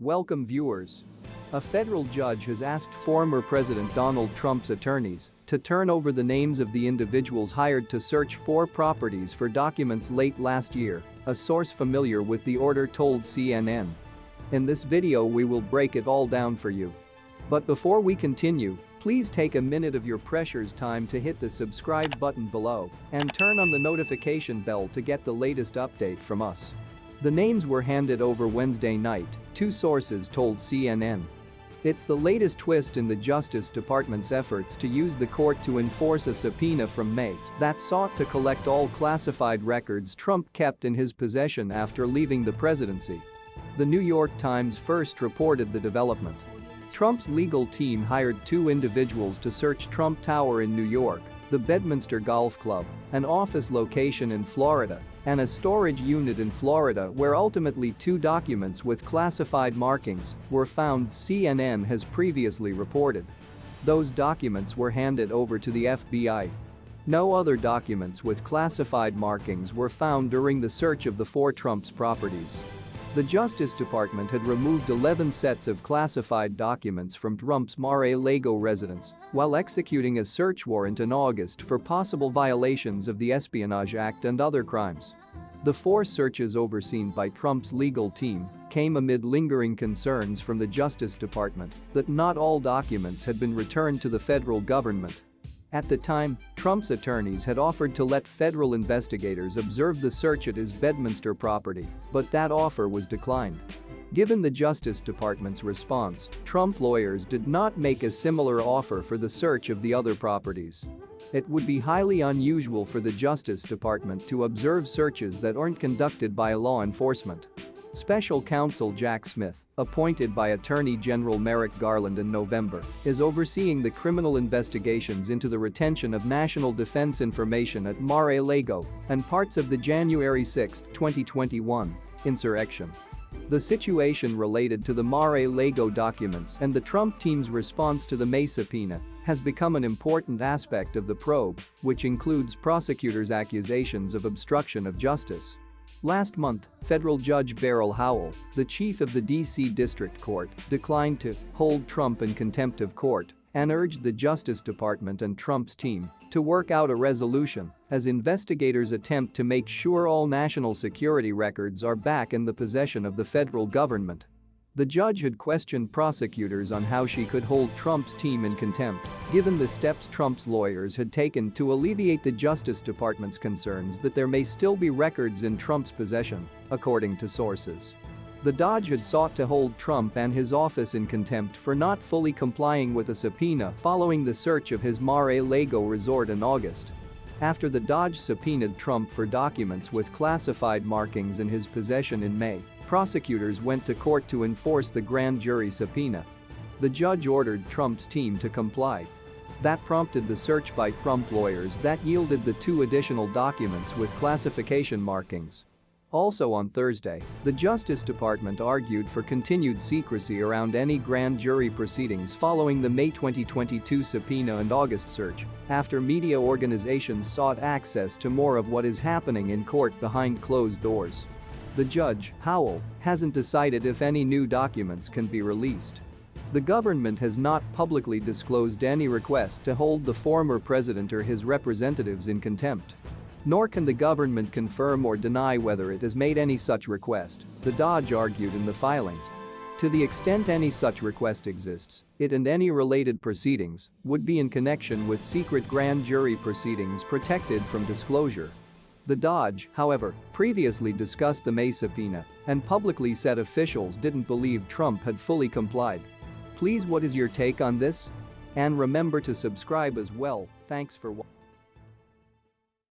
Welcome viewers. A federal judge has asked former President Donald Trump's attorneys to turn over the names of the individuals hired to search 4 properties for documents late last year, a source familiar with the order told CNN. In this video we will break it all down for you. But before we continue, please take a minute of your precious time to hit the subscribe button below and turn on the notification bell to get the latest update from us. The names were handed over Wednesday night, 2 sources told CNN. It's the latest twist in the Justice Department's efforts to use the court to enforce a subpoena from May that sought to collect all classified records Trump kept in his possession after leaving the presidency. The New York Times first reported the development. Trump's legal team hired 2 individuals to search Trump Tower in New York, the Bedminster Golf Club, an office location in Florida, and a storage unit in Florida where ultimately 2 documents with classified markings were found, CNN has previously reported. Those documents were handed over to the FBI. No other documents with classified markings were found during the search of the 4 Trump's properties. The Justice Department had removed 11 sets of classified documents from Trump's Mar-a-Lago residence while executing a search warrant in August for possible violations of the Espionage Act and other crimes. The 4 searches overseen by Trump's legal team came amid lingering concerns from the Justice Department that not all documents had been returned to the federal government. At the time, Trump's attorneys had offered to let federal investigators observe the search at his Bedminster property, but that offer was declined. Given the Justice Department's response, Trump lawyers did not make a similar offer for the search of the other properties. It would be highly unusual for the Justice Department to observe searches that aren't conducted by law enforcement. Special counsel Jack Smith, appointed by Attorney General Merrick Garland in November, is overseeing the criminal investigations into the retention of national defense information at Mar-a-Lago and parts of the January 6, 2021, insurrection. The situation related to the Mar-a-Lago documents and the Trump team's response to the May subpoena has become an important aspect of the probe, which includes prosecutors' accusations of obstruction of justice. Last month, federal judge Beryl Howell, the chief of the D.C. District Court, declined to hold Trump in contempt of court and urged the Justice Department and Trump's team to work out a resolution as investigators attempt to make sure all national security records are back in the possession of the federal government. The judge had questioned prosecutors on how she could hold Trump's team in contempt, given the steps Trump's lawyers had taken to alleviate the Justice Department's concerns that there may still be records in Trump's possession, according to sources. The DOJ had sought to hold Trump and his office in contempt for not fully complying with a subpoena following the search of his Mar-a-Lago resort in August. After the DOJ subpoenaed Trump for documents with classified markings in his possession in May, prosecutors went to court to enforce the grand jury subpoena. The judge ordered Trump's team to comply. That prompted the search by Trump lawyers that yielded the 2 additional documents with classification markings. Also on Thursday, the Justice Department argued for continued secrecy around any grand jury proceedings following the May 2022 subpoena and August search, after media organizations sought access to more of what is happening in court behind closed doors. The judge, Howell, hasn't decided if any new documents can be released. The government has not publicly disclosed any request to hold the former president or his representatives in contempt. Nor can the government confirm or deny whether it has made any such request, the DOJ argued in the filing. To the extent any such request exists, it and any related proceedings would be in connection with secret grand jury proceedings protected from disclosure. The DOJ, however, previously discussed the May subpoena and publicly said officials didn't believe Trump had fully complied. Please, what is your take on this? And remember to subscribe as well. Thanks for watching.